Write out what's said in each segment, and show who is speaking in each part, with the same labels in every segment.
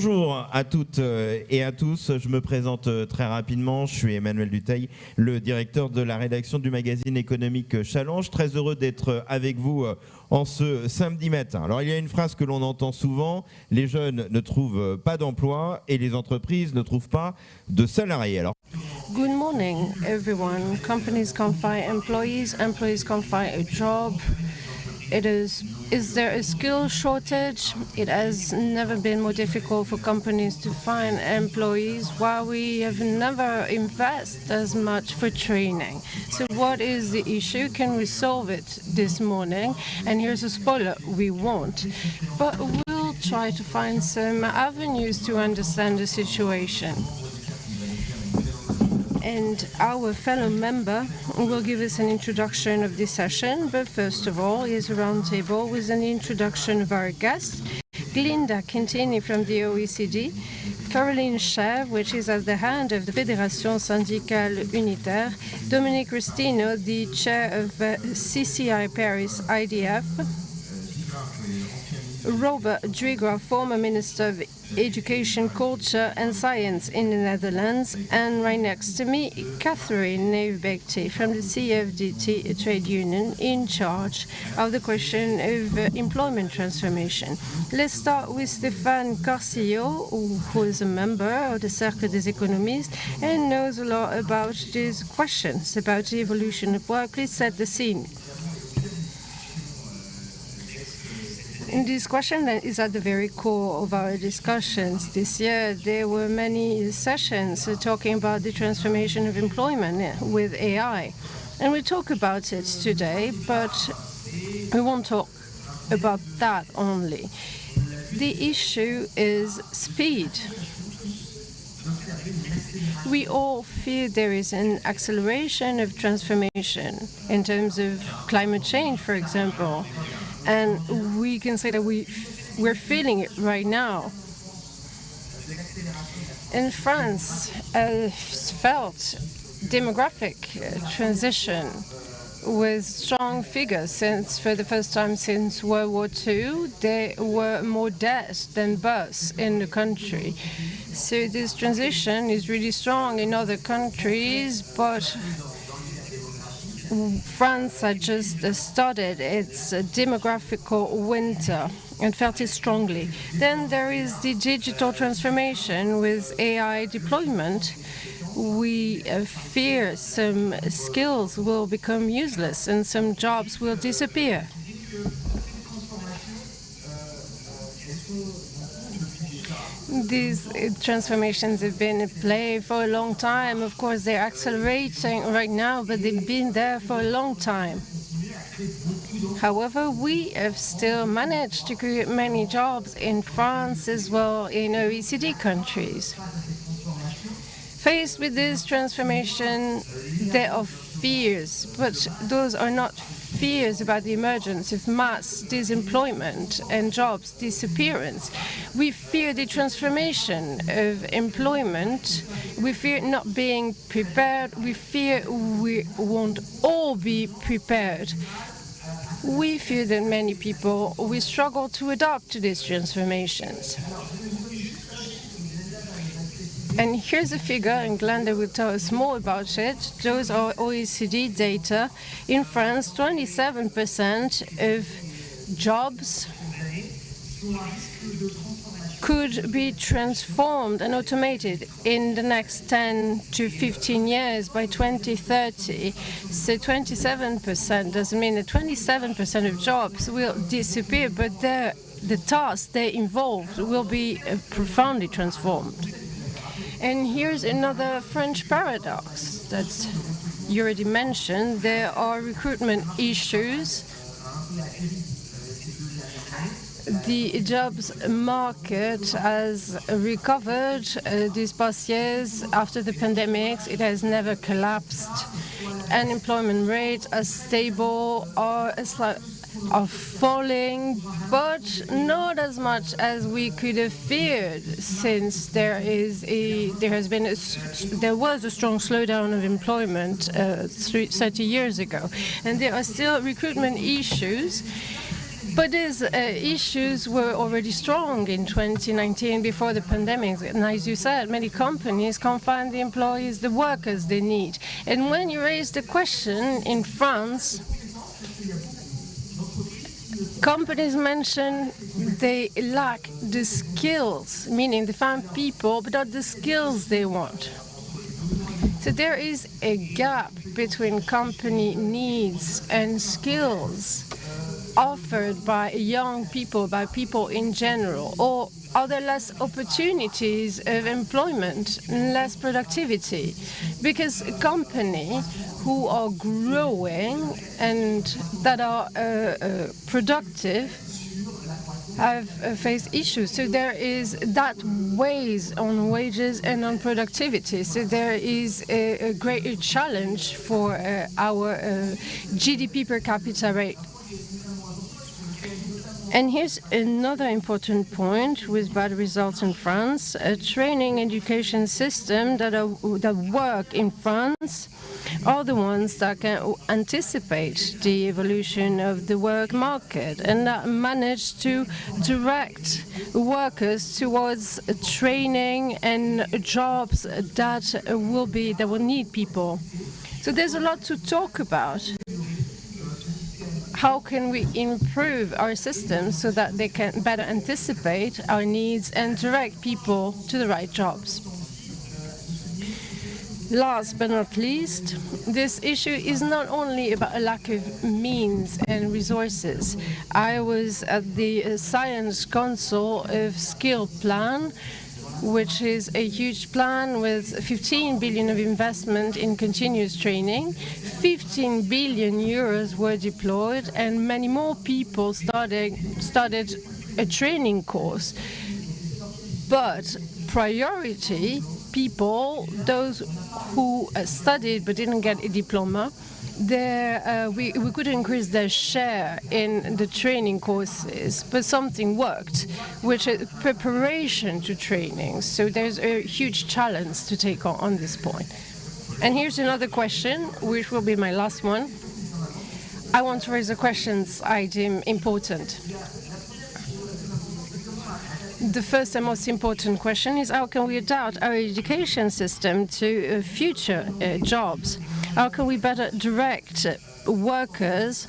Speaker 1: Bonjour à toutes et à tous, je me présente très rapidement, je suis Emmanuel Dutheil, le directeur de la rédaction du magazine économique Challenge, très heureux d'être avec vous en ce samedi matin. Alors il y a une phrase que l'on entend souvent, les jeunes ne trouvent pas d'emploi et les entreprises ne trouvent pas de salariés. Alors,
Speaker 2: Good morning, everyone. Companies can't find employees, employees can't find a job. Is there a skill shortage? It has never been more difficult for companies to find employees, while we have never invested as much for training. So what is the issue? Can we solve it this morning? And here's a spoiler, we won't. But we'll try to find some avenues to understand the situation. And our fellow member will give us an introduction of this session, but first of all, here's a roundtable with an introduction of our guests. Glinda Quintini from the OECD, Caroline Scher, which is at the hand of the Fédération Syndicale Unitaire, Dominique Rustino, the chair of CCI Paris IDF, Robert Driegger, former Minister of Education, Culture and Science in the Netherlands, and right next to me, Catherine Neefbekti from the CFDT trade union in charge of the question of employment transformation. Let's start with Stéphane Carcillo, who is a member of the Cercle des Économistes and knows a lot about these questions, about the evolution of work. Please set the scene. And this question is at the very core of our discussions. This year, there were many sessions talking about the transformation of employment with AI. And we talk about it today, but we won't talk about that only. The issue is speed. We all fear there is an acceleration of transformation in terms of climate change, for example. And we can say that we're feeling it right now. In France, felt demographic transition with strong figures since, for the first time since World War II, there were more deaths than births in the country. So this transition is really strong in other countries, but France had just started its demographical winter and felt it strongly. Then there is the digital transformation with AI deployment. We fear some skills will become useless and some jobs will disappear. These transformations have been at play for a long time. Of course, they're accelerating right now, but they've been there for a long time. However, we have still managed to create many jobs in France as well in OECD countries. Faced with this transformation, there are fears, but those are not fears about the emergence of mass disemployment and jobs disappearance. We fear the transformation of employment. We fear not being prepared. We fear we won't all be prepared. We fear that many people will struggle to adapt to these transformations. And here's a figure, and Glenda will tell us more about it. Those are OECD data. In France, 27% of jobs could be transformed and automated in the next 10 to 15 years by 2030. So 27% doesn't mean that 27% of jobs will disappear, but the tasks they involved will be profoundly transformed. And here's another French paradox that you already mentioned. There are recruitment issues. The jobs market has recovered these past years after the pandemic. It has never collapsed. Unemployment rates are stable or are falling, but not as much as we could have feared, since there was a strong slowdown of employment 30 years ago, and there are still recruitment issues. But these issues were already strong in 2019 before the pandemic. And as you said, many companies can't find the employees, the workers they need. And when you raise the question in France, companies mention they lack the skills, meaning they find people, but not the skills they want. So there is a gap between company needs and skills offered by young people, by people in general, or are there less opportunities of employment, less productivity? Because companies who are growing and that are productive have faced issues. So there is that weighs on wages and on productivity. So there is a great challenge for our GDP per capita rate. And here's another important point with bad results in France. A training education system that work in France are the ones that can anticipate the evolution of the work market and that manage to direct workers towards training and jobs that will need people. So there's a lot to talk about. How can we improve our systems so that they can better anticipate our needs and direct people to the right jobs? Last but not least, this issue is not only about a lack of means and resources. I was at the Science Council of Skill Plan, which is a huge plan with 15 billion of investment in continuous training. 15 billion euros were deployed, and many more people started a training course. But priority people, those who studied but didn't get a diploma, we could increase their share in the training courses, but something worked, which is preparation to training. So there's a huge challenge to take on this point. And here's another question, which will be my last one. I want to raise the questions I deem important. The first and most important question is how can we adapt our education system to future jobs? How can we better direct workers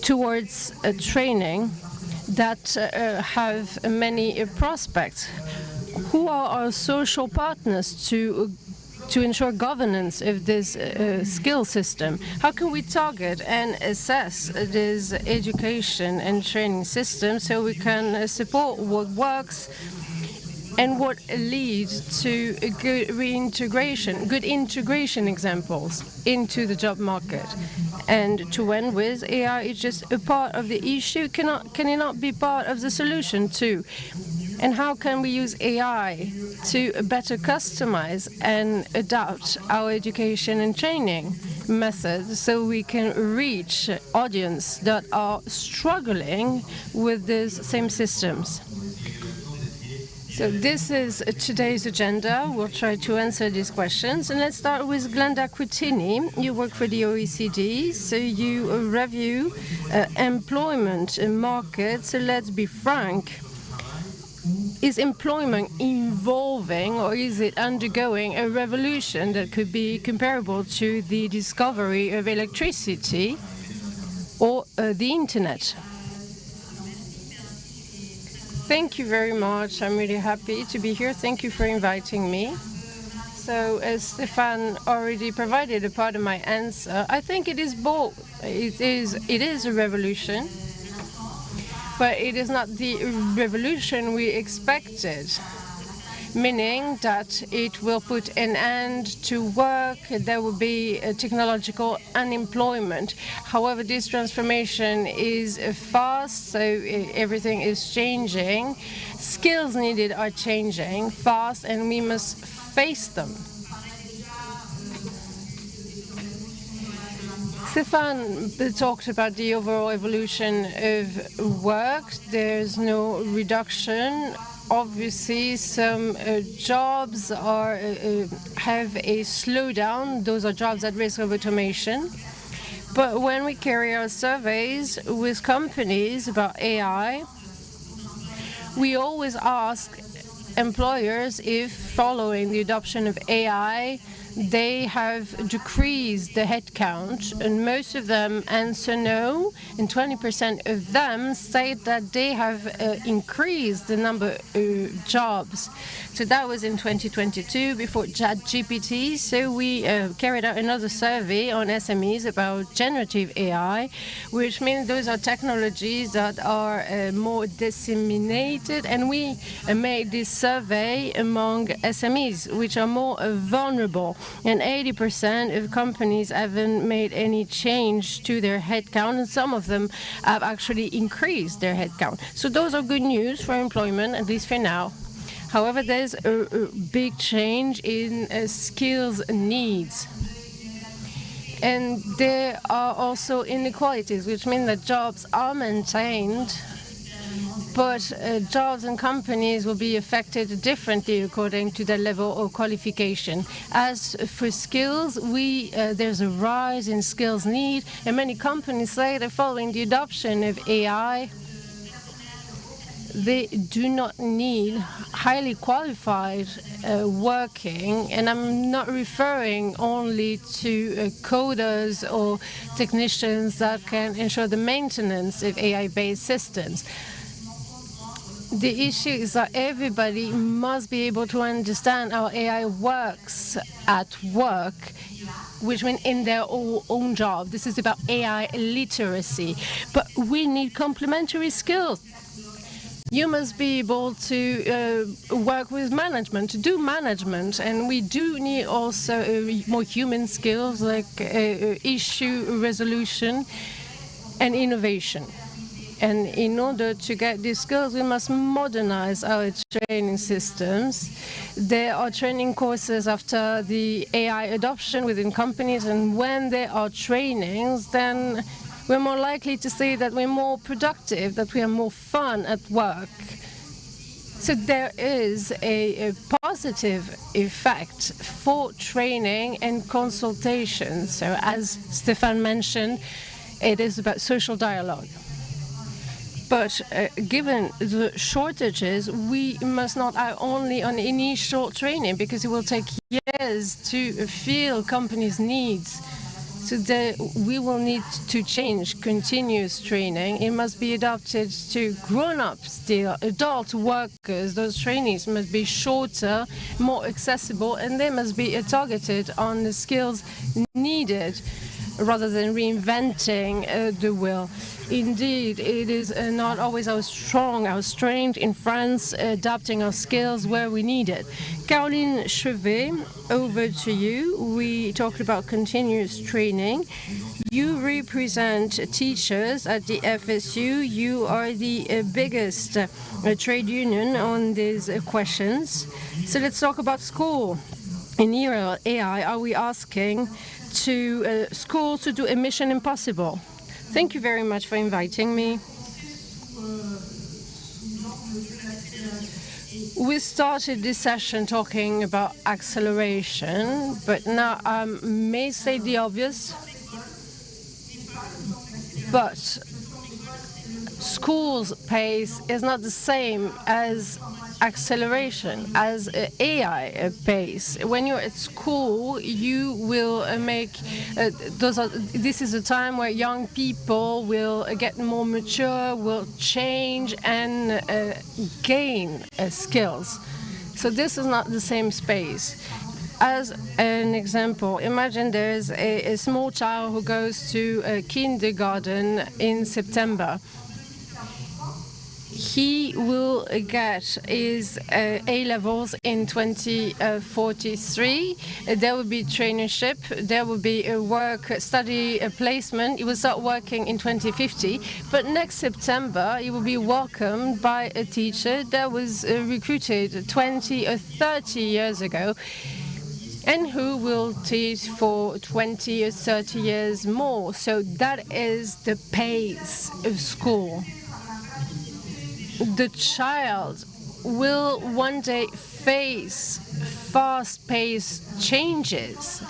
Speaker 2: towards training that have many prospects? Who are our social partners to ensure governance of this skill system? How can we target and assess this education and training system so we can support what works and what leads to a good reintegration, good integration examples into the job market? And to end with, AI is just a part of the issue. Can it not be part of the solution too? And how can we use AI to better customize and adapt our education and training methods so we can reach audiences that are struggling with these same systems? So this is today's agenda. We'll try to answer these questions. And let's start with Glenda Quitini. You work for the OECD, so you review employment markets. So let's be frank. Is employment evolving, or is it undergoing a revolution that could be comparable to the discovery of electricity or the internet? Thank you very much. I'm really happy to be here. Thank you for inviting me. So as Stéphane already provided a part of my answer, I think it is both. It is a revolution. But it is not the revolution we expected, meaning that it will put an end to work, there will be a technological unemployment. However, this transformation is fast, so everything is changing. Skills needed are changing fast, and we must face them. Stéphane talked about the overall evolution of work. There's no reduction. Obviously, some jobs have a slowdown. Those are jobs at risk of automation. But when we carry out surveys with companies about AI, we always ask employers if, following the adoption of AI, they have decreased the headcount, and most of them answer no, and 20% of them say that they have increased the number of jobs. So that was in 2022, before ChatGPT. So we carried out another survey on SMEs about generative AI, which means those are technologies that are more disseminated, and we made this survey among SMEs, which are more vulnerable. And 80% of companies haven't made any change to their headcount, and some of them have actually increased their headcount. So those are good news for employment, at least for now. However, there's a big change in skills needs. And there are also inequalities, which mean that jobs are maintained, but jobs and companies will be affected differently according to their level of qualification. As for skills, there's a rise in skills need, and many companies say that following the adoption of AI, they do not need highly qualified working, and I'm not referring only to coders or technicians that can ensure the maintenance of AI-based systems. The issue is that everybody must be able to understand how AI works at work, which means in their own job. This is about AI literacy. But we need complementary skills. You must be able to work with management, to do management, and we do need also more human skills like issue resolution and innovation. And in order to get these skills, we must modernize our training systems. There are training courses after the AI adoption within companies, and when there are trainings, then we're more likely to see that we're more productive, that we have more fun at work. So there is a positive effect for training and consultation. So as Stéphane mentioned, it is about social dialogue. But given the shortages, we must not act only on initial training, because it will take years to fill companies' needs. So we will need to change continuous training. It must be adapted to grown-ups still, adult workers. Those trainings must be shorter, more accessible, and they must be targeted on the skills needed rather than reinventing the wheel. Indeed, it is not always our strength in France, adapting our skills where we need it. Caroline Chevet, over to you. We talked about continuous training. You represent teachers at the FSU. You are the biggest trade union on these questions. So let's talk about school. In era of AI, are we asking to schools to do a mission impossible? Thank you very much for inviting me. We started this session talking about acceleration, but now I may say the obvious, but school's pace is not the same as acceleration, as AI pace. When you're at school, you will make this is a time where young people will get more mature, will change and gain skills. So this is not the same space. As an example, imagine there's a small child who goes to a kindergarten in September. He will get his A-levels in 2043. There will be traineeship. There will be a work-study placement. He will start working in 2050. But next September, he will be welcomed by a teacher that was recruited 20 or 30 years ago, and who will teach for 20 or 30 years more. So that is the pace of school. The child will one day face fast-paced changes.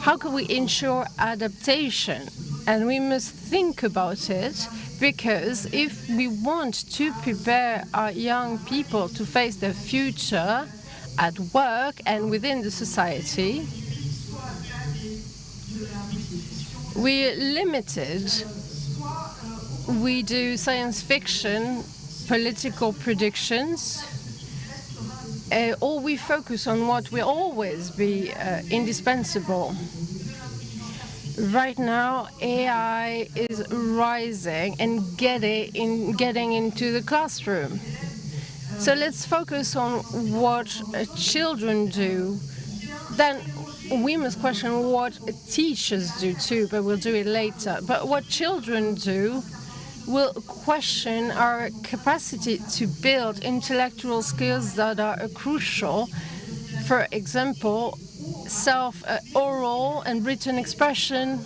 Speaker 2: How can we ensure adaptation? And we must think about it, because if we want to prepare our young people to face their future at work and within the society, we're limited. We do science fiction, political predictions, or we focus on what will always be indispensable. Right now, AI is rising and getting into the classroom. So let's focus on what children do. Then we must question what teachers do too, but we'll do it later. But what children do will question our capacity to build intellectual skills that are crucial. For example, oral and written expression.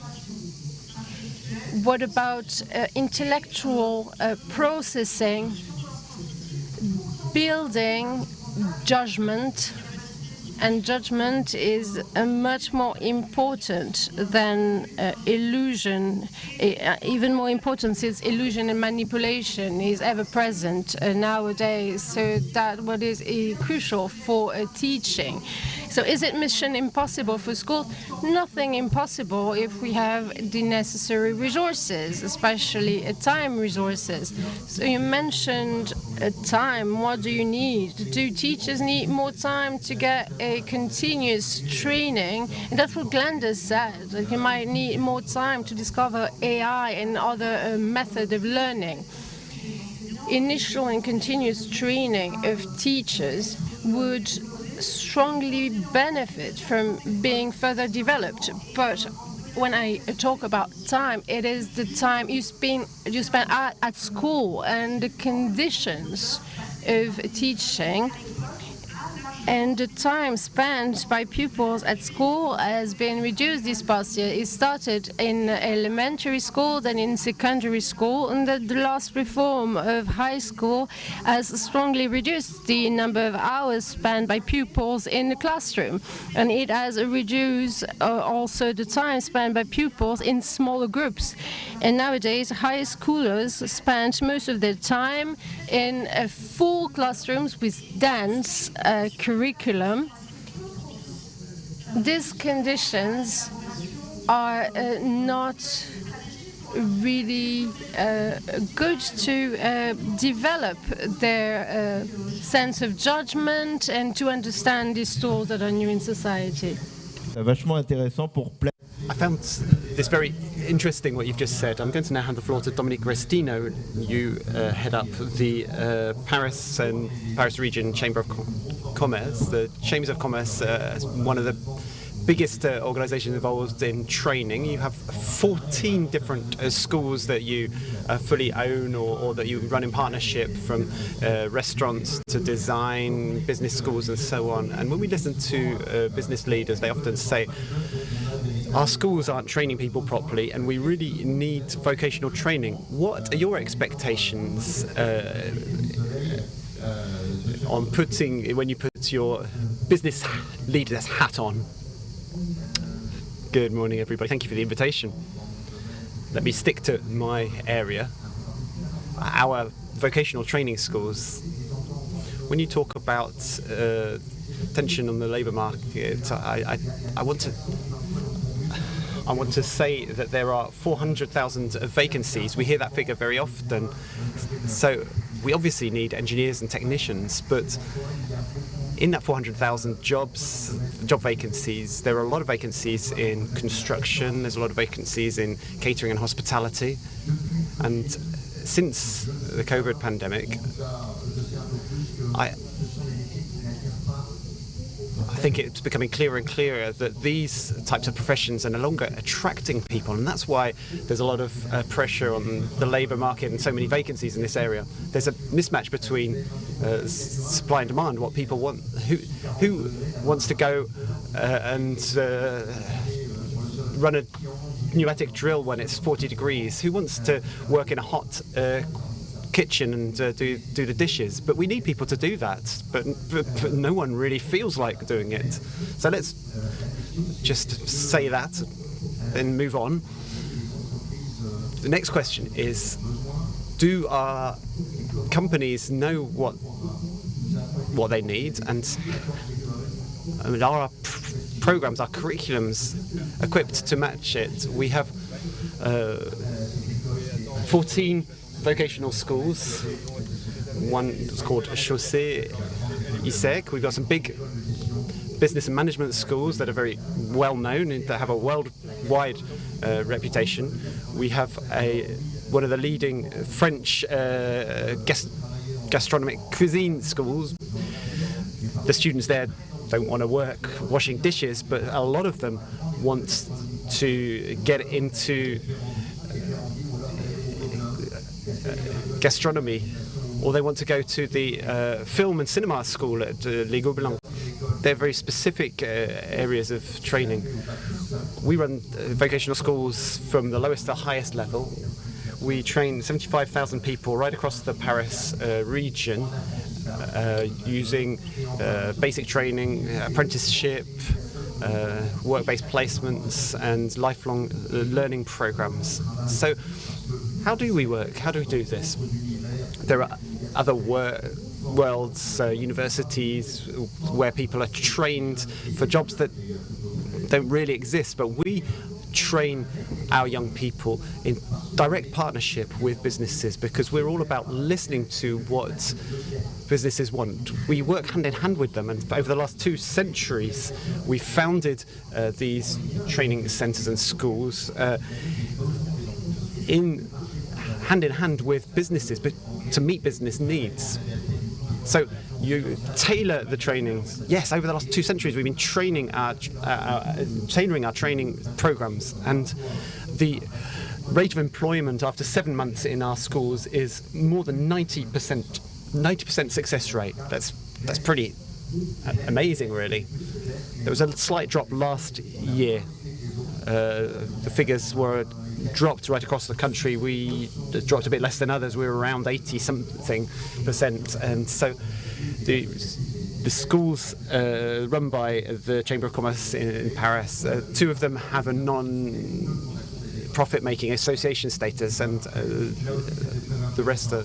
Speaker 2: What about intellectual processing, building judgment? And judgment is much more important than illusion. Even more important, since illusion and manipulation is ever present nowadays. So that what is crucial for teaching. So is it mission impossible for school? Nothing impossible if we have the necessary resources, especially time resources. So you mentioned time. What do you need? Do teachers need more time to get a continuous training? And that's what Glenda said. Like, you might need more time to discover AI and other methods of learning. Initial and continuous training of teachers would strongly benefit from being further developed. But when I talk about time, it is the time you spend at school and the conditions of teaching. And the time spent by pupils at school has been reduced this past year. It started in elementary school, then in secondary school, and the last reform of high school has strongly reduced the number of hours spent by pupils in the classroom. And it has reduced also the time spent by pupils in smaller groups. And nowadays, high schoolers spend most of their time in full classrooms with dense curriculum. These conditions are not really good to develop their sense of judgment and to understand these tools that are new in society.
Speaker 1: Vachement intéressant pour
Speaker 3: I found this very interesting, what you've just said. I'm going to now hand the floor to Dominique Restino. You head up the Paris and Paris Region Chamber of Commerce. The Chambers of Commerce is one of the biggest organisations involved in training. You have 14 different schools that you fully own or that you run in partnership, from restaurants to design, business schools and so on. And when we listen to business leaders, they often say, our schools aren't training people properly and we really need vocational training. What are your expectations on when you put your business leader's hat on? Good morning, everybody. Thank you for the invitation. Let me stick to my area. Our vocational training schools. When you talk about tension on the labour market, I want to say that there are 400,000 vacancies. We hear that figure very often. So we obviously need engineers and technicians, but in that 400,000 job vacancies, there are a lot of vacancies in construction, there's a lot of vacancies in catering and hospitality. And since the COVID pandemic, I think it's becoming clearer and clearer that these types of professions are no longer attracting people, and that's why there's a lot of pressure on the labour market and so many vacancies in this area. There's a mismatch between supply and demand, what people want. Who wants to go and run a pneumatic drill when it's 40 degrees? Who wants to work in a hot kitchen and do the dishes? But we need people to do that, but no one really feels like doing it. So let's just say that and move on. the next question is, do our companies know what they need, and are our programs, our curriculums equipped to match it? We have 14 vocational schools. One is called Chaussée ISEC. We've got some big business and management schools that are very well known and that have a worldwide reputation. We have one of the leading French gastronomic cuisine schools. The students there don't want to work washing dishes, but a lot of them want to get into gastronomy, or they want to go to the film and cinema school at Les Gobelins. They're very specific areas of training. We run vocational schools from the lowest to highest level. We train 75,000 people right across the Paris region using basic training, apprenticeship, work-based placements and lifelong learning programs. So how do we work? How do we do this? There are other worlds, universities, where people are trained for jobs that don't really exist, but we train our young people in direct partnership with businesses, because we're all about listening to what businesses want. We work hand in hand with them, and over the last 2 centuries we founded these training centres and schools hand in hand with businesses, but to meet business needs. So you tailor the trainings. Yes, over the last 2 centuries we've been training tailoring our training programs, and the rate of employment after 7 months in our schools is more than 90% success rate. That's pretty amazing, really. There was a slight drop last year. The figures were dropped right across the country. We dropped a bit less than others. We were around 80-something%, and so the schools run by the Chamber of Commerce in Paris, 2 of them have a non-profit-making association status, and the rest are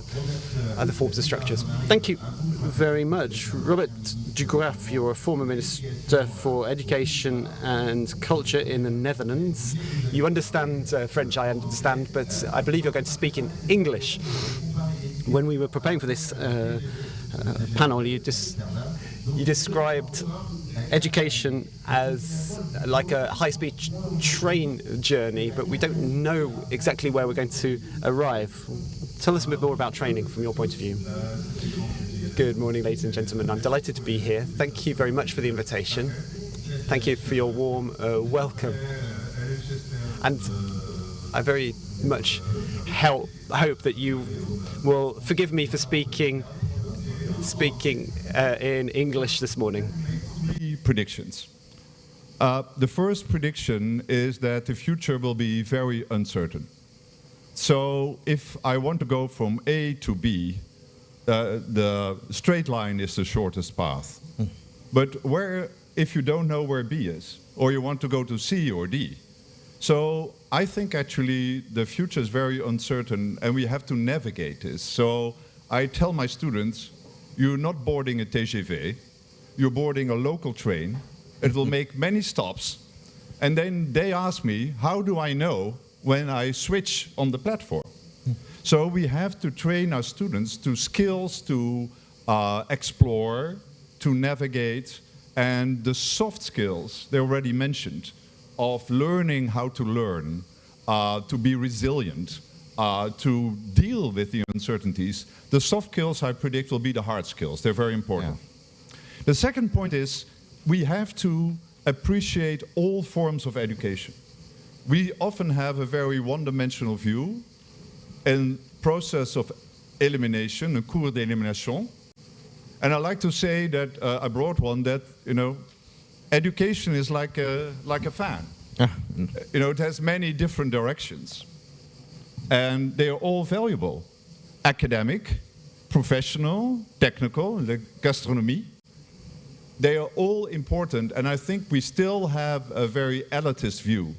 Speaker 3: other forms of structures. Thank you very much. Robert Dugraff, you're a former Minister for Education and Culture in the Netherlands. You understand French, I understand, but I believe you're going to speak in English. When we were preparing for this panel, you described education as like a high-speed train journey, but we don't know exactly where we're going to arrive. Tell us a bit more about training from your point of view. Good morning, ladies and gentlemen. I'm delighted to be here. Thank you very much for the invitation. Thank you for your warm welcome. And I very much hope that you will forgive me for speaking in English this morning.
Speaker 4: Predictions. The first prediction is that the future will be very uncertain. So if I want to go from A to B, the straight line is the shortest path. But if you don't know where B is, or you want to go to C or D. So I think actually the future is very uncertain and we have to navigate this. So I tell my students, you're not boarding a TGV, you're boarding a local train. It will make many stops. And then they ask me, how do I know when I switch on the platform? So we have to train our students to skills to explore, to navigate, and the soft skills they already mentioned of learning how to learn, to be resilient, to deal with the uncertainties. The soft skills I predict will be the hard skills. They're very important. Yeah. The second point is we have to appreciate all forms of education. We often have a very one-dimensional view and process of elimination, a cours d'élimination. And I like to say that I brought one that, education is like a fan. It has many different directions. And they are all valuable. Academic, professional, technical, like gastronomy. They are all important, and I think we still have a very elitist view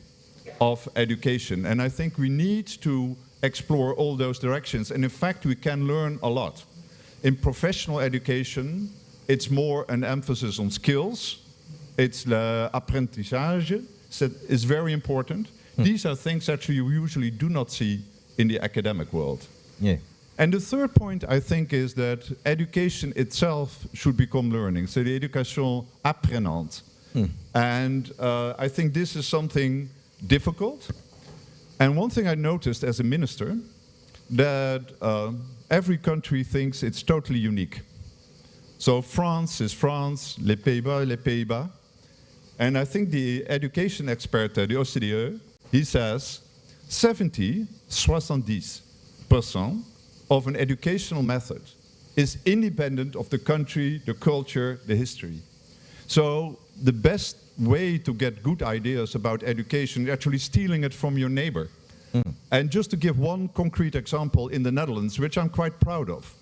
Speaker 4: of education. And I think we need to explore all those directions. And in fact, we can learn a lot. In professional education, it's more an emphasis on skills. It's l'apprentissage is very important. These are things actually you usually do not see in the academic world.
Speaker 1: Yeah.
Speaker 4: And the third point, I think, is that education itself should become learning. So the education apprenante. And I think this is something difficult. And one thing I noticed as a minister, that every country thinks it's totally unique. So France is France, les Pays-Bas, les Pays-Bas. And I think the education expert at the OECD, he says 70% of an educational method is independent of the country, the culture, the history. So the best way to get good ideas about education is actually stealing it from your neighbor. And just to give one concrete example in the Netherlands, which I'm quite proud of.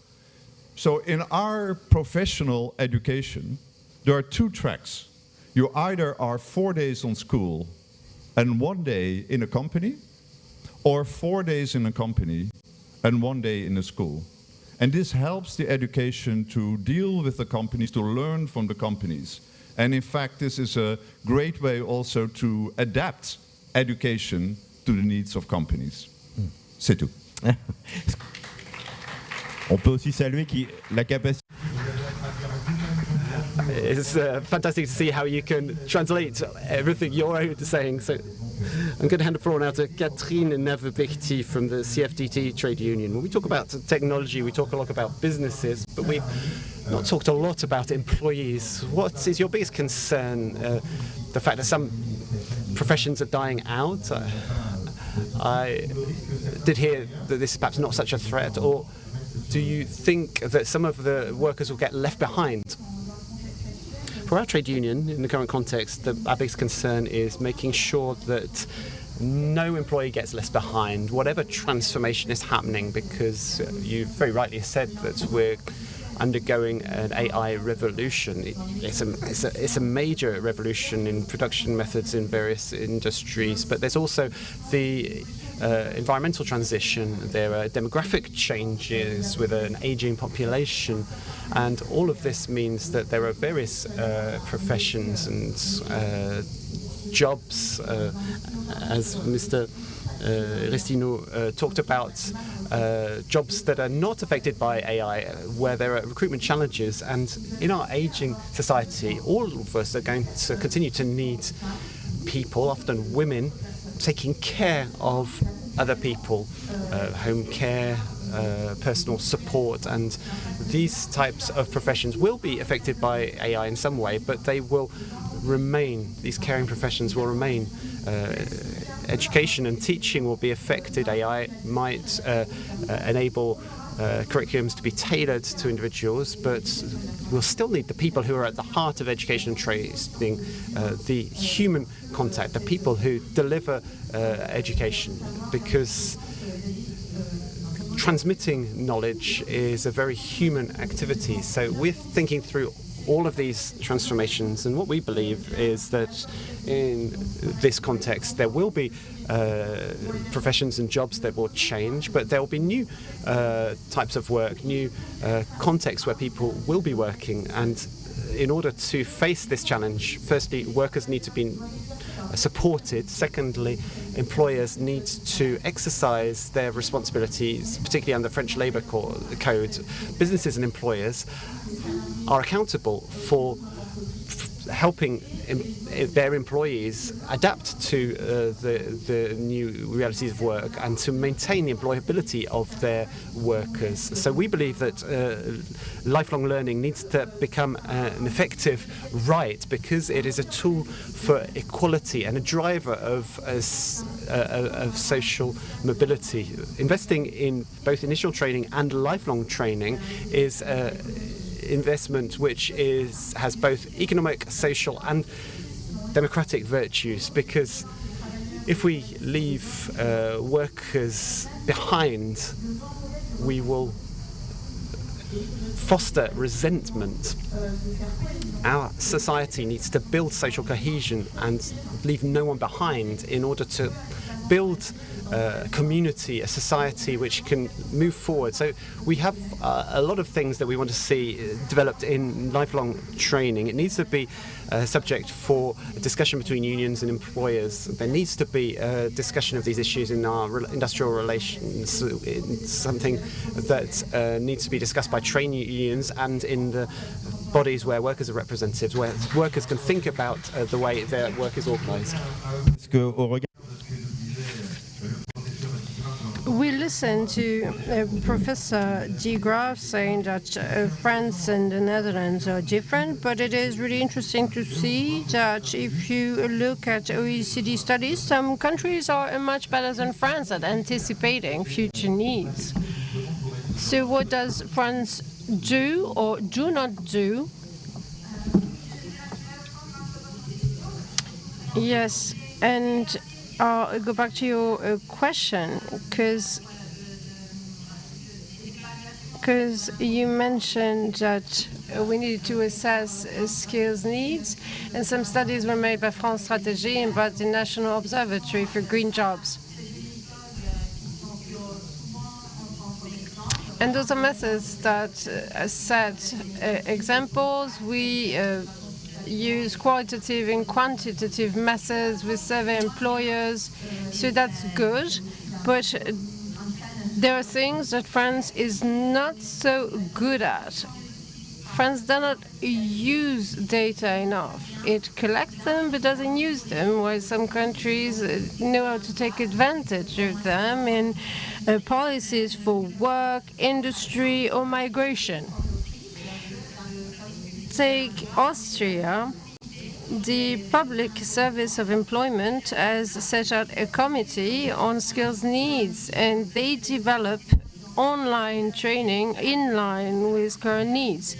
Speaker 4: So in our professional education, there are 2 tracks. You either are 4 days on school and 1 day in a company, or 4 days in a company and 1 day in a school. And this helps the education to deal with the companies, to learn from the companies. And in fact, this is a great way also to adapt education to the needs of companies. C'est tout.
Speaker 1: On peut aussi saluer la capacité.
Speaker 3: It's fantastic to see how you can translate everything you're saying. So I'm going to hand the floor now to Catherine Neverbichty from the CFDT trade union. When we talk about technology, we talk a lot about businesses, but we've not talked a lot about employees. What is your biggest concern? The fact that some professions are dying out? I did hear that this is perhaps not such a threat, or do you think that some of the workers will get left behind? For our trade union, in the current context, our biggest concern is making sure that no employee gets left behind, whatever transformation is happening, because you very rightly said that we're undergoing an AI revolution. It's a major revolution in production methods in various industries, but there's also the environmental transition. There are demographic changes with an aging population, and all of this means that there are various professions and jobs, as Mr. Restino talked about, jobs that are not affected by AI, where there are recruitment challenges. And in our aging society, all of us are going to continue to need people, often women, taking care of other people, home care, personal support, and these types of professions will be affected by AI in some way, but they will remain, these caring professions will remain. Education and teaching will be affected. AI might enable curriculums to be tailored to individuals, but we'll still need the people who are at the heart of education and training, the human contact, the people who deliver education, because transmitting knowledge is a very human activity. So we're thinking through all of these transformations, and what we believe is that in this context there will be professions and jobs that will change, but there will be new types of work, new contexts where people will be working. And in order to face this challenge, firstly, workers need to be supported. Secondly, employers need to exercise their responsibilities, particularly under French labour code. Businesses and employers are accountable for helping their employees adapt to the new realities of work and to maintain the employability of their workers. So we believe that lifelong learning needs to become an effective right, because it is a tool for equality and a driver of social mobility. Investing in both initial training and lifelong training is investment which has both economic, social and democratic virtues, because if we leave workers behind, we will foster resentment. Our society needs to build social cohesion and leave no one behind in order to build a community, a society which can move forward. So we have a lot of things that we want to see developed in lifelong training. It needs to be a subject for a discussion between unions and employers. There needs to be a discussion of these issues in our industrial relations. It's something that needs to be discussed by trade unions and in the bodies where workers are representatives, where workers can think about the way their work is organised.
Speaker 2: We listened to Professor de Graaf saying that France and the Netherlands are different, but it is really interesting to see that if you look at OECD studies, some countries are much better than France at anticipating future needs. So what does France do or do not do? Yes, and I'll go back to your question, because you mentioned that we needed to assess skills needs, and some studies were made by France Stratégie and by the National Observatory for Green Jobs. And those are methods that set examples. We use qualitative and quantitative methods. We survey employers, so that's good. But there are things that France is not so good at. France does not use data enough. It collects them but doesn't use them, while some countries know how to take advantage of them in policies for work, industry, or migration. Take Austria. The Public Service of Employment has set out a committee on skills needs, and they develop online training in line with current needs.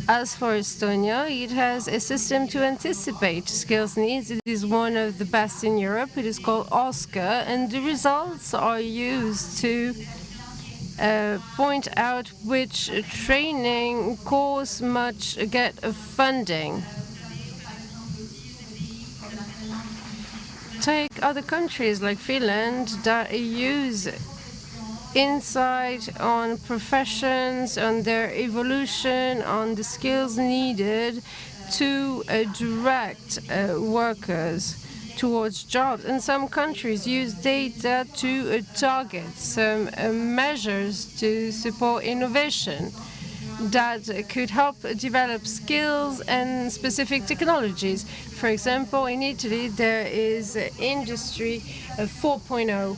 Speaker 2: As for Estonia, it has a system to anticipate skills needs. It is one of the best in Europe. It is called OSCAR, and the results are used to point out which training course much get funding. Take other countries like Finland that use insight on professions, on their evolution, on the skills needed to direct workers towards jobs. And some countries use data to target some measures to support innovation that could help develop skills and specific technologies. For example, in Italy, there is Industry 4.0.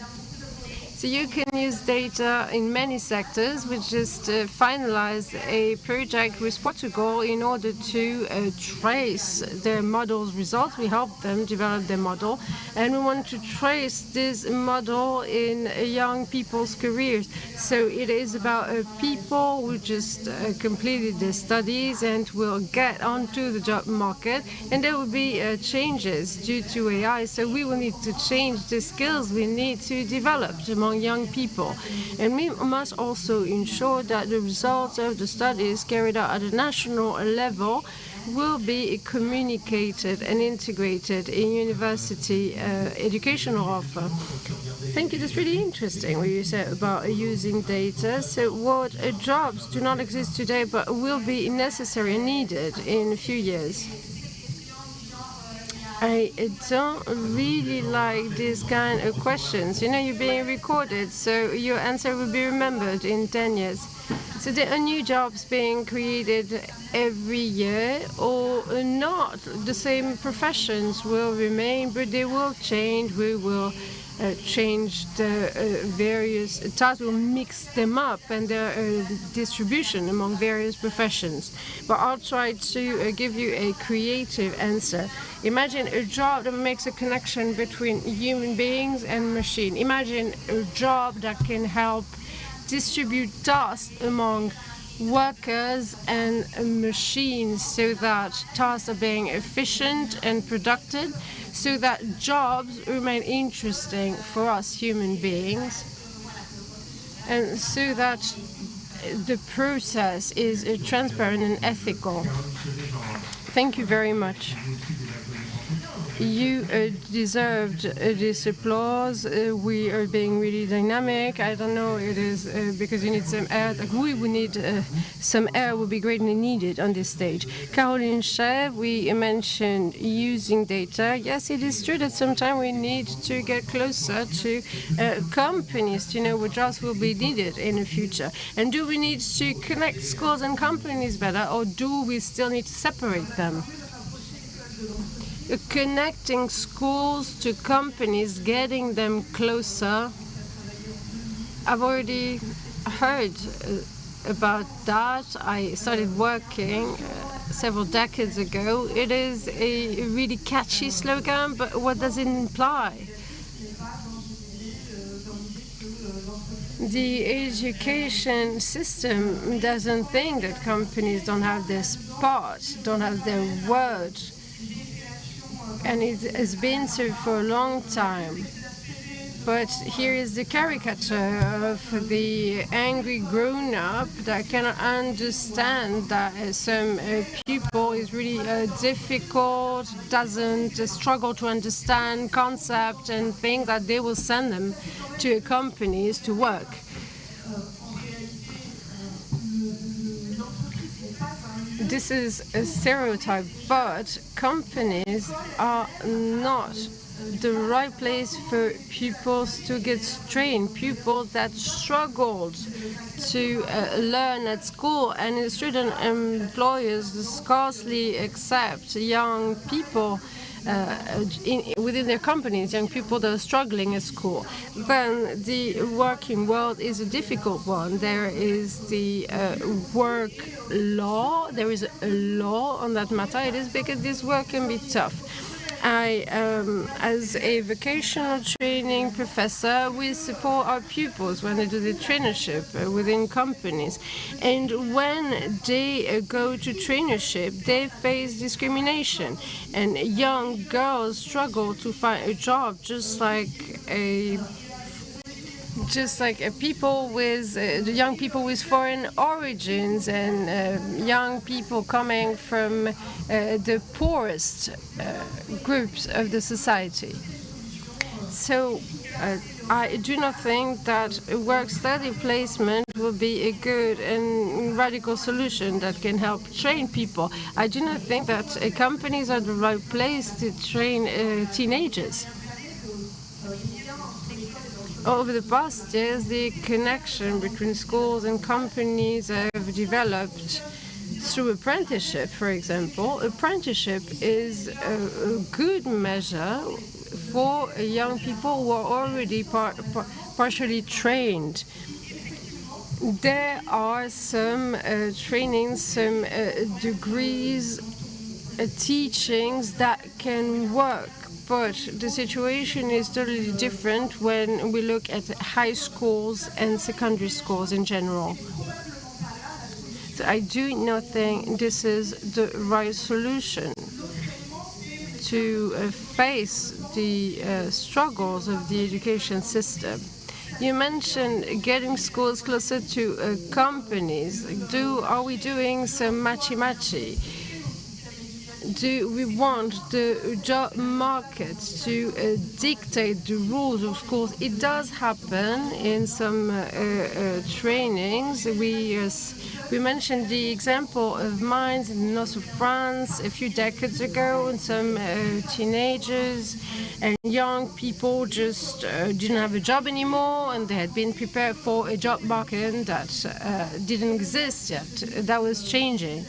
Speaker 2: So you can use data in many sectors. We just finalized a project with Portugal in order to trace their model's results. We helped them develop their model, and we want to trace this model in young people's careers. So it is about people who just completed their studies and will get onto the job market, and there will be changes due to AI. So we will need to change the skills we need to develop among young people. And we must also ensure that the results of the studies carried out at a national level will be communicated and integrated in university educational offer. I think it is really interesting what you said about using data. So what jobs do not exist today but will be necessary and needed in a few years? I don't really like these kind of questions. You know, you're being recorded, so your answer will be remembered in 10 years. So there are new jobs being created every year, or not. The same professions will remain, but they will change. We will change the various tasks, we'll mix them up, and their distribution among various professions. But I'll try to give you a creative answer. Imagine a job that makes a connection between human beings and machine. Imagine a job that can help distribute tasks among workers and machines so that tasks are being efficient and productive, so that jobs remain interesting for us human beings, and so that the process is transparent and ethical. Thank you very much. You deserved this applause. We are being really dynamic. I don't know, it is because you need some air. Like we would need some air would be greatly needed on this stage. Caroline Chev, we mentioned using data. Yes, it is true that sometimes we need to get closer to companies to know what jobs will be needed in the future. And do we need to connect schools and companies better, or do we still need to separate them? Connecting schools to companies, getting them closer. I've already heard about that. I started working several decades ago. It is a really catchy slogan, but what does it imply? The education system doesn't think that companies don't have their spot, don't have their word. And it has been so for a long time. But here is the caricature of the angry grown-up that cannot understand that some pupil is really difficult, doesn't struggle to understand concepts and things that they will send them to companies to work. This is a stereotype, but companies are not the right place for pupils to get trained, pupils that struggled to learn at school, and student employers scarcely accept young people within their companies, young people that are struggling at school. Then the working world is a difficult one. There is the work law. There is a law on that matter. It is because this work can be tough. As a vocational training professor, we support our pupils when they do the traineeship within companies. And when they go to traineeship, they face discrimination. And young girls struggle to find a job, just like people with the young people with foreign origins and young people coming from the poorest groups of the society. So I do not think that a work-study placement will be a good and radical solution that can help train people. I do not think that companies are the right place to train teenagers. Over the past years, the connection between schools and companies have developed through apprenticeship, for example. Apprenticeship is a good measure for young people who are already partially trained. There are some trainings, some degrees, teachings that can work. But the situation is totally different when we look at high schools and secondary schools in general. So I do not think this is the right solution to face the struggles of the education system. You mentioned getting schools closer to companies. Are we doing some matchy-matchy? Do we want the job market to dictate the rules of schools? It does happen in some trainings. We mentioned the example of mines in the north of France a few decades ago, and some teenagers and young people just didn't have a job anymore, and they had been prepared for a job market that didn't exist yet. That was changing.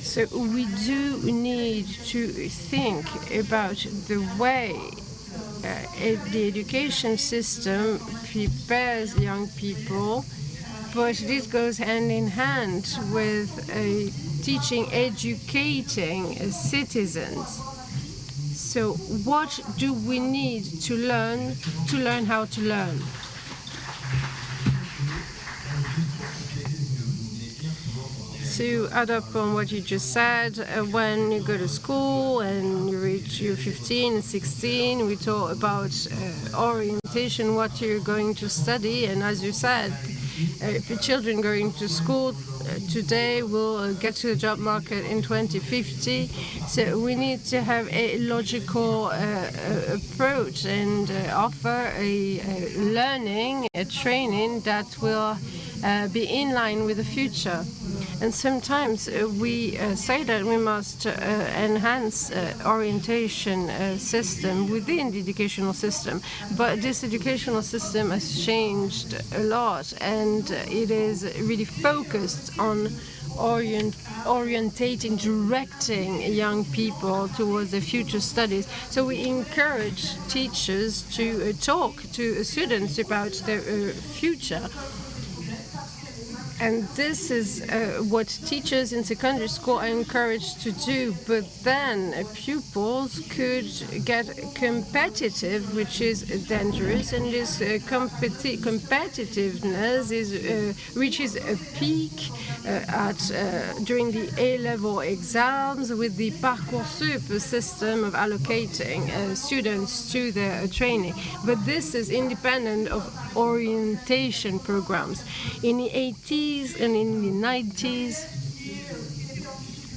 Speaker 2: So we do need to think about the way the education system prepares young people, but this goes hand in hand with educating citizens. So what do we need to learn how to learn? To add up on what you just said, when you go to school and you reach your 15 and 16, we talk about orientation, what you're going to study, and as you said, children going to school today will get to the job market in 2050. So we need to have a logical approach and offer a learning, a training that will be in line with the future. And sometimes we say that we must enhance orientation system within the educational system, but this educational system has changed a lot, and it is really focused on orientating, directing young people towards their future studies. So we encourage teachers to talk to students about their future. And this is what teachers in secondary school are encouraged to do. But then pupils could get competitive, which is dangerous. And this competitiveness reaches a peak during the A-level exams with the Parcoursup system of allocating students to their training. But this is independent of orientation programs. In the 80s and in the 90s,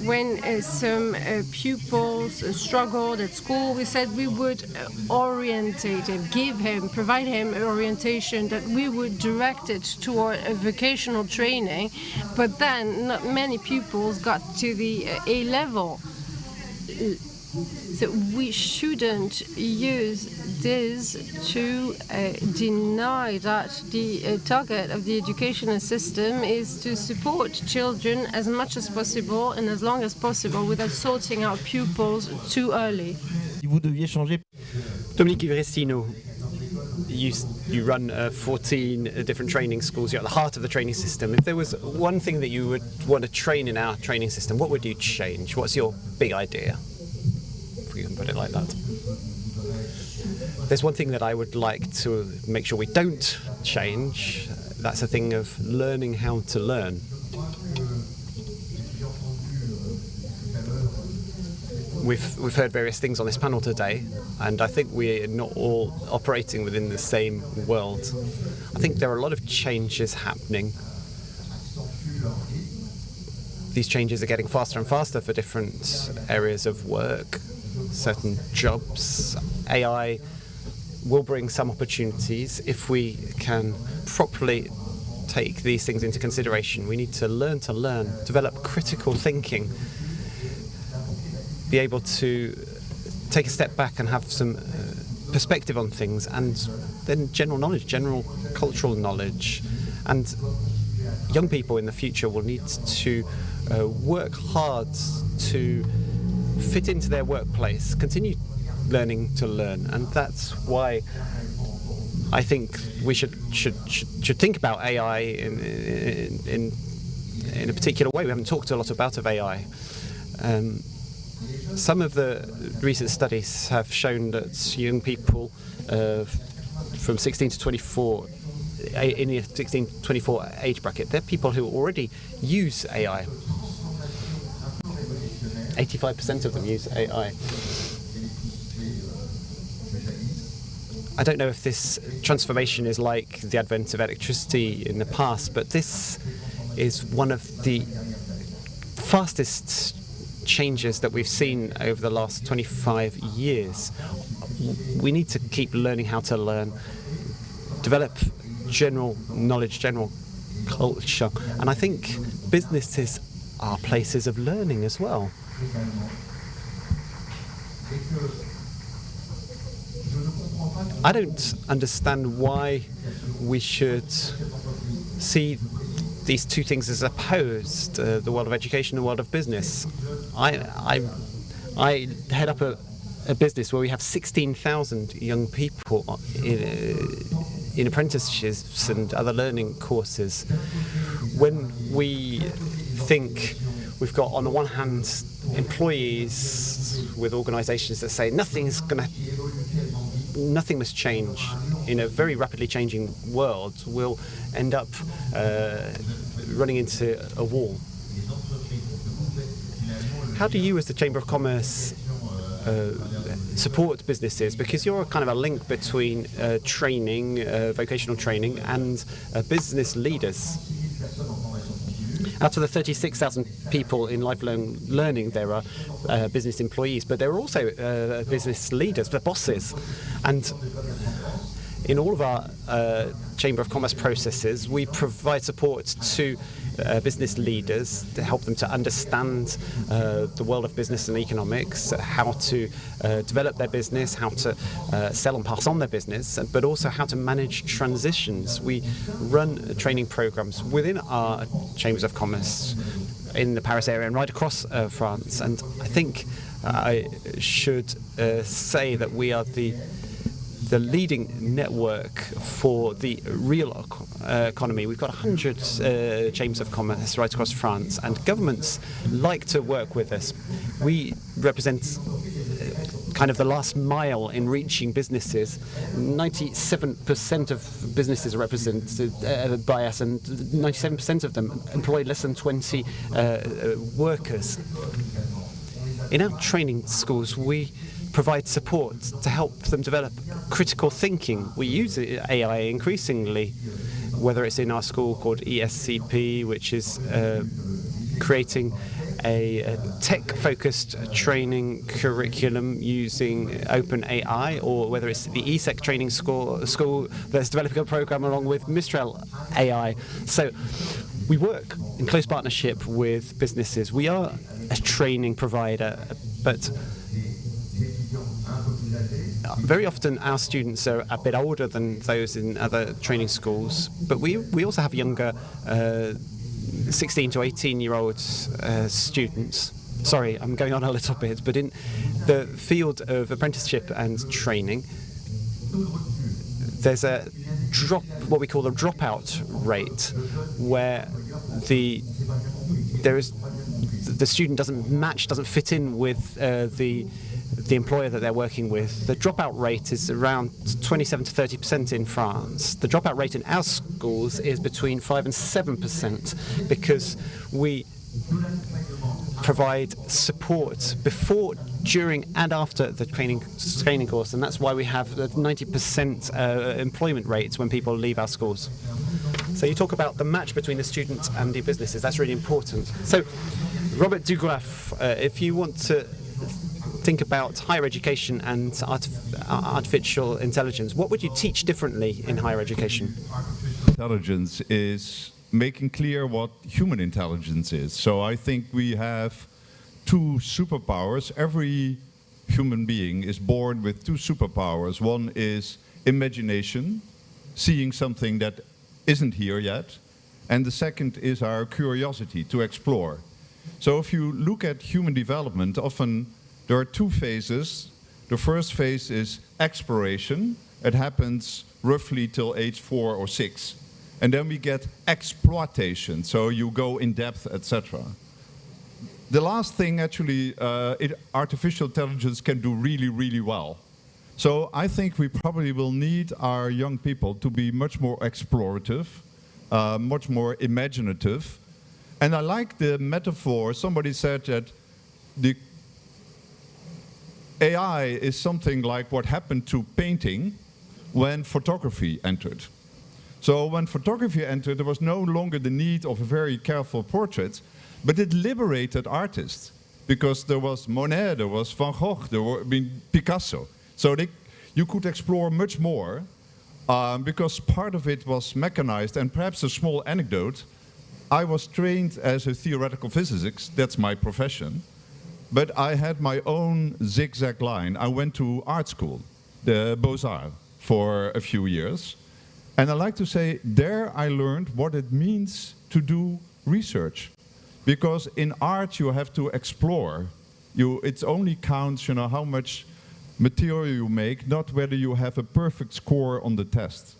Speaker 2: when some pupils struggled at school, we said we would orientate him, provide him an orientation, that we would direct it toward a vocational training. But then not many pupils got to the A-level. So we shouldn't use this to deny that the target of the educational system is to support children as much as possible and as long as possible without sorting out pupils too early.
Speaker 1: Si vous deviez changer.
Speaker 3: Dominique Restino, you run 14 different training schools. You're at the heart of the training system. If there was one thing that you would want to train in our training system, what would you change? What's your big idea? You can put it like that. There's one thing that I would like to make sure we don't change. That's a thing of learning how to learn. We've heard various things on this panel today, and I think we're not all operating within the same world. I think there are a lot of changes happening. These changes are getting faster and faster for different areas of work. Certain jobs. AI will bring some opportunities if we can properly take these things into consideration. We need to learn, develop critical thinking, be able to take a step back and have some perspective on things, and then general knowledge, general cultural knowledge. And young people in the future will need to work hard to fit into their workplace, continue learning to learn, and that's why I think we should think about AI in a particular way. We haven't talked a lot about AI. Some of the recent studies have shown that young people from 16 to 24, in the 16 to 24 age bracket, they're people who already use AI. 85% of them use AI. I don't know if this transformation is like the advent of electricity in the past, but this is one of the fastest changes that we've seen over the last 25 years. We need to keep learning how to learn, develop general knowledge, general culture, and I think businesses are places of learning as well. I don't understand why we should see these two things as opposed, the world of education and the world of business. I head up a business where we have 16,000 young people in apprenticeships and other learning courses. When we think we've got, on the one hand, employees with organisations that say nothing must change in a very rapidly changing world, will end up running into a wall. How do you, as the Chamber of Commerce, support businesses? Because you're kind of a link between training, vocational training, and business leaders. Out of the 36,000 people in lifelong learning, there are business employees, but there are also business leaders, the bosses. And in all of our Chamber of Commerce processes, we provide support to business leaders to help them to understand the world of business and economics, how to develop their business, how to sell and pass on their business, but also how to manage transitions. We run training programs within our Chambers of Commerce in the Paris area and right across France. And I think I should say that we are the leading network for the real economy. We've got 100 chambers of commerce right across France, and governments like to work with us. We represent kind of the last mile in reaching businesses. 97% of businesses are represented by us, and 97% of them employ less than 20 workers. In our training schools, we provide support to help them develop critical thinking. We use AI increasingly, whether it's in our school called ESCP, which is creating a tech-focused training curriculum using OpenAI, or whether it's the ESEC training school that's developing a program along with Mistral AI. So we work in close partnership with businesses. We are a training provider, but very often our students are a bit older than those in other training schools, but we also have younger 16 to 18-year-old students. Sorry, I'm going on a little bit, but in the field of apprenticeship and training, there's a what we call the dropout rate, where the student doesn't fit in with the employer that they're working with. The dropout rate is around 27 to 30% in France. The dropout rate in our schools is between 5 and 7%, because we provide support before, during and after the training course, and that's why we have the 90% employment rates when people leave our schools. So you talk about the match between the students and the businesses. That's really important. So, Robert Dugraf, if you want to think about higher education and artificial intelligence, what would you teach differently in higher education?
Speaker 4: Intelligence is making clear what human intelligence is. So I think we have two superpowers. Every human being is born with two superpowers. One is imagination, seeing something that isn't here yet. And the second is our curiosity to explore. So if you look at human development, often there are two phases. The first phase is exploration. It happens roughly till age 4 or 6. And then we get exploitation, so you go in depth, etc. The last thing, actually, artificial intelligence can do really, really well. So I think we probably will need our young people to be much more explorative, much more imaginative. And I like the metaphor. Somebody said that the AI is something like what happened to painting when photography entered. So when photography entered, there was no longer the need of a very careful portrait, but it liberated artists, because there was Monet, there was Van Gogh, there were Picasso. So you could explore much more, because part of it was mechanized. And perhaps a small anecdote, I was trained as a theoretical physicist, that's my profession, but I had my own zigzag line. I went to art school, the Beaux-Arts, for a few years. And I like to say, there I learned what it means to do research. Because in art you have to explore. It only counts, how much material you make, not whether you have a perfect score on the test.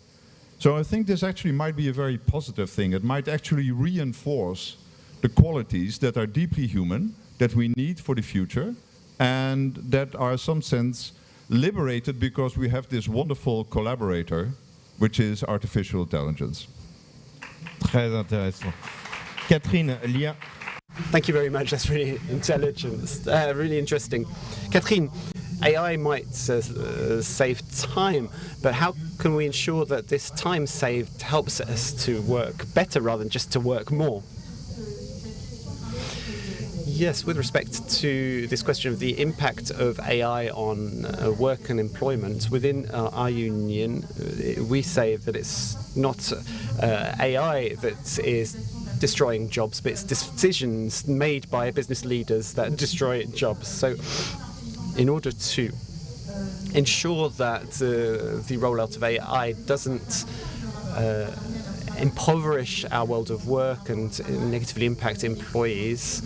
Speaker 4: So I think this actually might be a very positive thing. It might actually reinforce the qualities that are deeply human, that we need for the future, and that are in some sense liberated because we have this wonderful collaborator, which is artificial intelligence.
Speaker 1: Très intéressant. Catherine, l'IA.
Speaker 3: Thank you very much. That's really intelligent, really interesting. Catherine, AI might save time, but how can we ensure that this time saved helps us to work better rather than just to work more? Yes, with respect to this question of the impact of AI on work and employment, within our union, we say that it's not AI that is destroying jobs, but it's decisions made by business leaders that destroy jobs. So in order to ensure that the rollout of AI doesn't impoverish our world of work and negatively impact employees,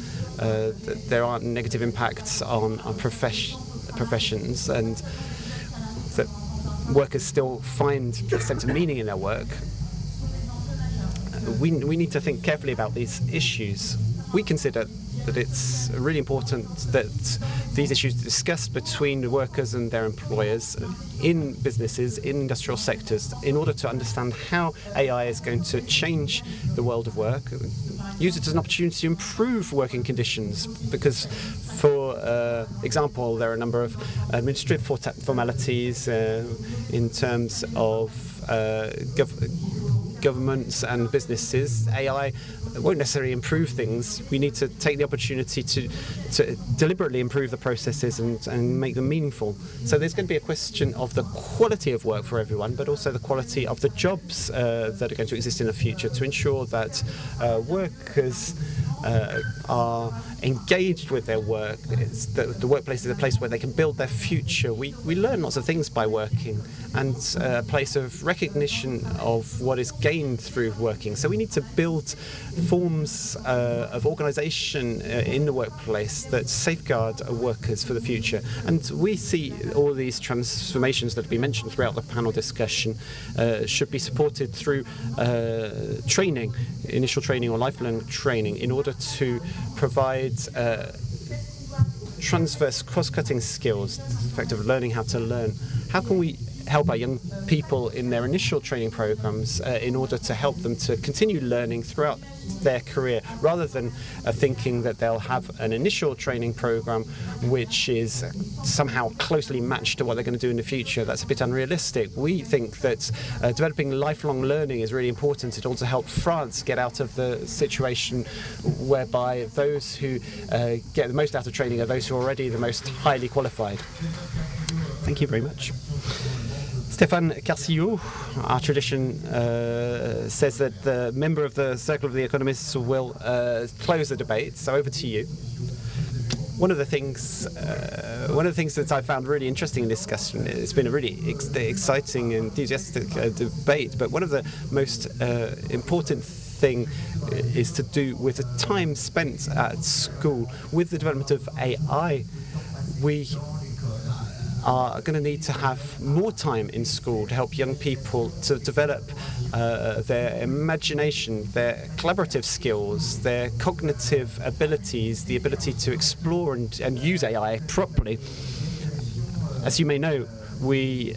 Speaker 3: there aren't negative impacts on professions, and that workers still find a sense of meaning in their work. We need to think carefully about these issues. We consider that it's really important that these issues are discussed between the workers and their employers in businesses, in industrial sectors, in order to understand how AI is going to change the world of work, use it as an opportunity to improve working conditions, because, for example, there are a number of administrative formalities in terms of governments and businesses. AI won't necessarily improve things. We need to take the opportunity to deliberately improve the processes and make them meaningful. So there's going to be a question of the quality of work for everyone, but also the quality of the jobs that are going to exist in the future, to ensure that workers are engaged with their work. The workplace is a place where they can build their future. We learn lots of things by working, and a place of recognition of what is gained through working. So we need to build forms of organisation in the workplace that safeguard workers for the future. And we see all these transformations that have been mentioned throughout the panel discussion should be supported through training, initial training or lifelong training, in order to provide transverse cross-cutting skills, the fact of learning how to learn. How can we help our young people in their initial training programs in order to help them to continue learning throughout their career, rather than thinking that they'll have an initial training program which is somehow closely matched to what they're going to do in the future? That's a bit unrealistic. We think that developing lifelong learning is really important. It also helps France get out of the situation whereby those who get the most out of training are those who are already the most highly qualified. Thank you very much. Stéphane Carcillo, our tradition says that the member of the Circle of the Economists will close the debate. So over to you. One of the things that I found really interesting in this discussion, it's been a really exciting and enthusiastic debate, but one of the most important thing is to do with the time spent at school. With the development of AI, we are going to need to have more time in school to help young people to develop their imagination, their collaborative skills, their cognitive abilities, the ability to explore and use AI properly. As you may know, we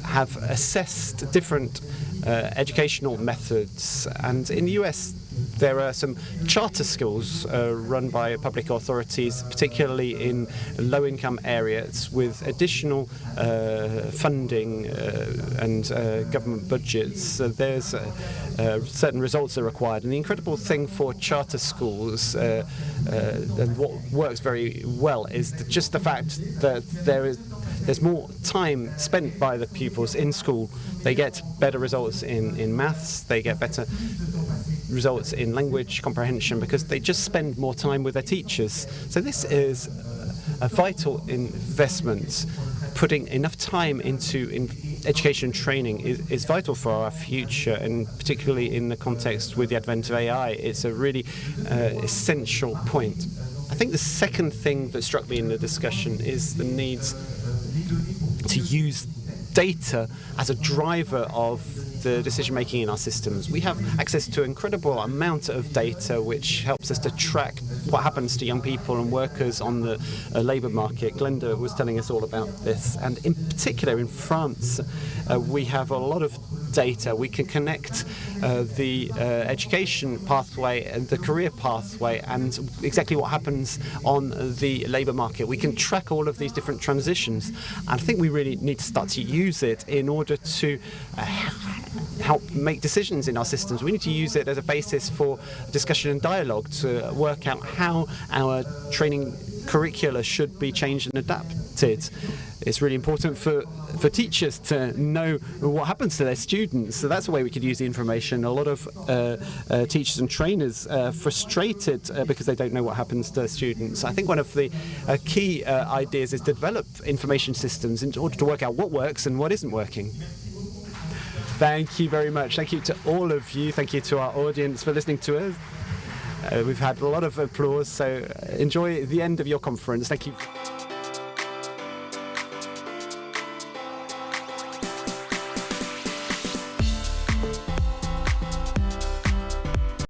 Speaker 3: have assessed different educational methods, and in the US there are some charter schools run by public authorities, particularly in low-income areas, with additional funding and government budgets. So there's certain results are required. And the incredible thing for charter schools, and what works very well, is just the fact that there's more time spent by the pupils in school. They get better results in maths, they get better results in language comprehension, because they just spend more time with their teachers. So this is a vital investment. Putting enough time into education and training is vital for our future, and particularly in the context with the advent of AI, it's a really essential point. I think the second thing that struck me in the discussion is the need to use data as a driver of the decision-making in our systems. We have access to an incredible amount of data which helps us to track what happens to young people and workers on the labour market. Glenda was telling us all about this, and in particular in France we have a lot of data. We can connect the education pathway and the career pathway and exactly what happens on the labour market. We can track all of these different transitions, and I think we really need to start to use it in order to help make decisions in our systems. We need to use it as a basis for discussion and dialogue to work out how our training curricula should be changed and adapted. It's really important for teachers to know what happens to their students. So that's a way we could use the information. A lot of teachers and trainers are frustrated because they don't know what happens to their students. I think one of the key ideas is to develop information systems in order to work out what works and what isn't working. Thank you very much. Thank you to all of you. Thank you to our audience for listening to us. We've had a lot of applause, so enjoy the end of your conference. Thank you.